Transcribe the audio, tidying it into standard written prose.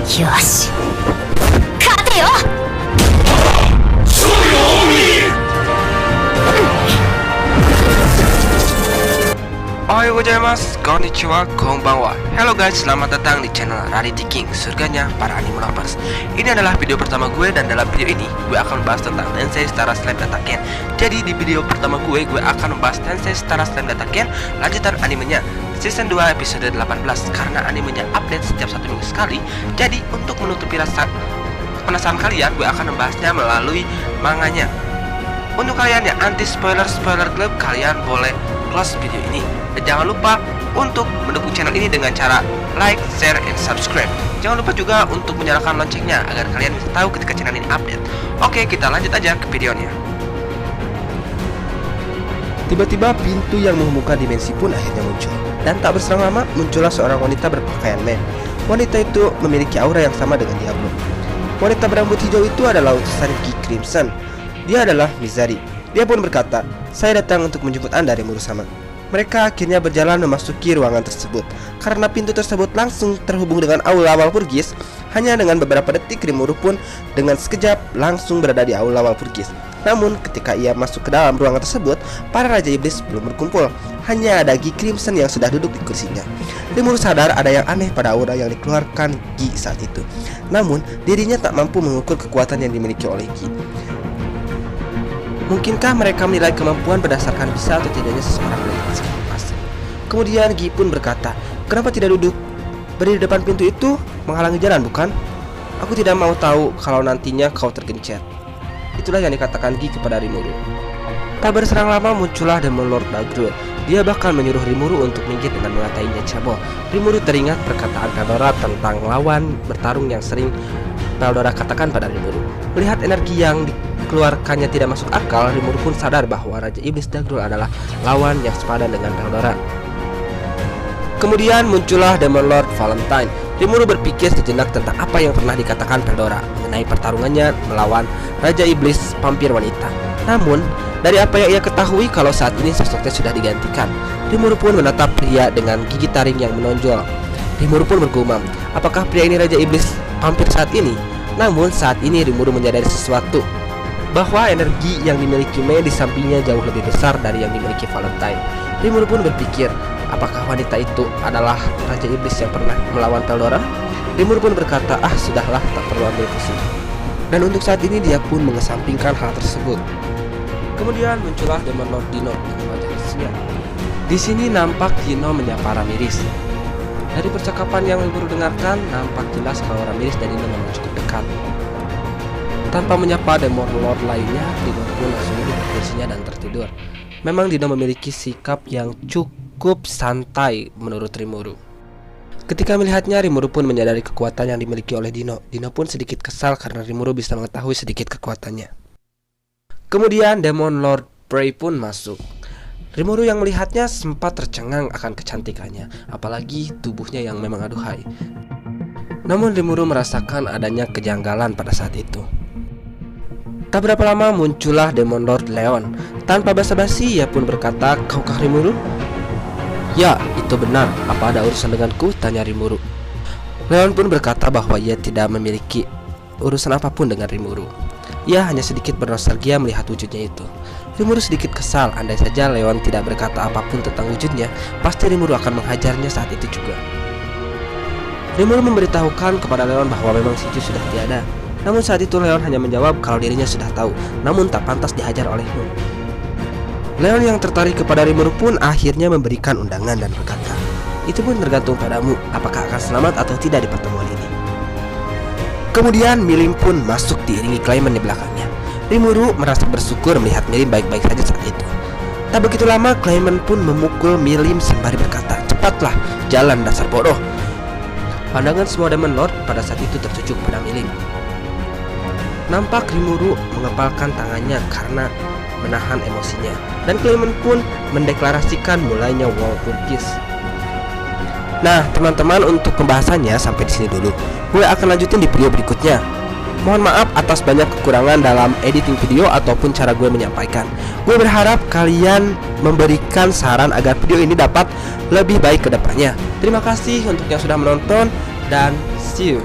よし勝てよ。 Ohayo gozaimasu, konnichiwa, konbanwa. Hello guys, selamat datang di channel Rarity King, surganya para anime lovers. Ini adalah video pertama gue, dan dalam video ini gue akan membahas tentang Tensei Star Slam Dataken. Jadi di video pertama gue akan membahas Tensei Star Slam Dataken, lanjutan animenya season 2 episode 18. Karena animenya update setiap 1 minggu sekali, jadi untuk menutupi rasa penasaran kalian, gue akan membahasnya melalui manganya. Untuk kalian yang anti spoiler club, kalian boleh close video ini. Dan jangan lupa untuk mendukung channel ini dengan cara like, share, and subscribe. Jangan lupa juga untuk menyalakan loncengnya agar kalian bisa tahu ketika channel ini update. Oke, kita lanjut aja ke videonya. Tiba-tiba pintu yang menghubungkan dimensi pun akhirnya muncul. Dan tak berselang lama muncullah seorang wanita berpakaian men. Wanita itu memiliki aura yang sama dengan Diablo. Wanita berambut hijau itu adalah utusan Gi Crimson. Dia adalah Mizari. Dia pun berkata, "Saya datang untuk menjemput Anda, Rimuru-sama." Mereka akhirnya berjalan memasuki ruangan tersebut. Karena pintu tersebut langsung terhubung dengan Aula Walpurgis, hanya dengan beberapa detik Rimuru pun dengan sekejap langsung berada di Aula Walpurgis. Namun ketika ia masuk ke dalam ruangan tersebut, para Raja Iblis belum berkumpul. Hanya ada Gi Crimson yang sudah duduk di kursinya. Rimuru sadar ada yang aneh pada aura yang dikeluarkan Gi saat itu. Namun dirinya tak mampu mengukur kekuatan yang dimiliki oleh Gi. Mungkinkah mereka menilai kemampuan berdasarkan bisa atau tidaknya seseorang melihat skill asli? Kemudian Gi pun berkata, "Kenapa tidak duduk? Berdiri di depan pintu itu menghalangi jalan, bukan? Aku tidak mau tahu kalau nantinya kau tergencet." Itulah yang dikatakan Gi kepada Rimuru. Tak berserang lama muncullah Demon Lord Dagro. Dia bahkan menyuruh Rimuru untuk minggir dengan mengatainya cabul. Rimuru teringat perkataan Peldora tentang lawan bertarung yang sering Peldora katakan pada Rimuru. Melihat energi yang dikeluarkannya tidak masuk akal, Rimuru pun sadar bahwa Raja Iblis Dagro adalah lawan yang sepadan dengan Peldora. Kemudian muncullah Demon Lord Valentine. Rimuru berpikir sejenak tentang apa yang pernah dikatakan Peldora mengenai pertarungannya melawan Raja Iblis Vampir Wanita. Namun dari apa yang ia ketahui kalau saat ini sosoknya sudah digantikan, Rimuru pun menatap pria dengan gigi taring yang menonjol. Rimuru pun bergumam, apakah pria ini Raja Iblis Vampir saat ini? Namun saat ini Rimuru menyadari sesuatu, bahwa energi yang dimiliki Mei di sampingnya jauh lebih besar dari yang dimiliki Valentine. Rimuru pun berpikir, apakah wanita itu adalah Raja Iblis yang pernah melawan Peldora? Rimuru pun berkata, sudahlah, tak perlu ambil pusing. Dan untuk saat ini dia pun mengesampingkan hal tersebut. Kemudian muncullah Demon Lord Dino dengan wajah kesian. Di sini nampak Dino menyapa Ramiris. Dari percakapan yang Rimuru dengarkan, nampak jelas kalau Ramiris dan Dino memang cukup dekat. Tanpa menyapa Demon Lord lainnya, Dino pun langsung duduk di kursinya dan tertidur. Memang Dino memiliki sikap yang cukup santai menurut Rimuru. Ketika melihatnya, Rimuru pun menyadari kekuatan yang dimiliki oleh Dino. Dino pun sedikit kesal karena Rimuru bisa mengetahui sedikit kekuatannya. Kemudian Demon Lord Prey pun masuk. Rimuru yang melihatnya sempat tercengang akan kecantikannya, apalagi tubuhnya yang memang aduhai. Namun Rimuru merasakan adanya kejanggalan pada saat itu. Tak berapa lama muncullah Demon Lord Leon. Tanpa basa-basi ia pun berkata, "Kaukah Rimuru?" "Ya, itu benar. Apa ada urusan denganku?" tanya Rimuru. Leon pun berkata bahwa ia tidak memiliki urusan apapun dengan Rimuru. Ia hanya sedikit bernostalgia melihat wujudnya itu. Rimuru sedikit kesal, andai saja Leon tidak berkata apapun tentang wujudnya, pasti Rimuru akan menghajarnya saat itu juga. Rimuru memberitahukan kepada Leon bahwa memang Shiju sudah tiada. Namun saat itu Leon hanya menjawab kalau dirinya sudah tahu, namun tak pantas dihajar olehmu. Leon yang tertarik kepada Rimuru pun akhirnya memberikan undangan dan berkata, "Itu pun tergantung padamu, apakah akan selamat atau tidak di pertemuan ini." Kemudian Milim pun masuk diiringi Clayman di belakangnya. Rimuru merasa bersyukur melihat Milim baik-baik saja saat itu. Tak begitu lama Clayman pun memukul Milim sembari berkata, "Cepatlah, jalan dasar bodoh." Pandangan semua Demon Lord pada saat itu tertuju pada Milim. Nampak Rimuru mengepalkan tangannya karena menahan emosinya, dan Clayman pun mendeklarasikan mulainya Walpurgis. Nah, teman-teman, untuk pembahasannya sampai di sini dulu. Gue akan lanjutin di video berikutnya. Mohon maaf atas banyak kekurangan dalam editing video ataupun cara gue menyampaikan. Gue berharap kalian memberikan saran agar video ini dapat lebih baik ke depannya. Terima kasih untuk yang sudah menonton dan see you.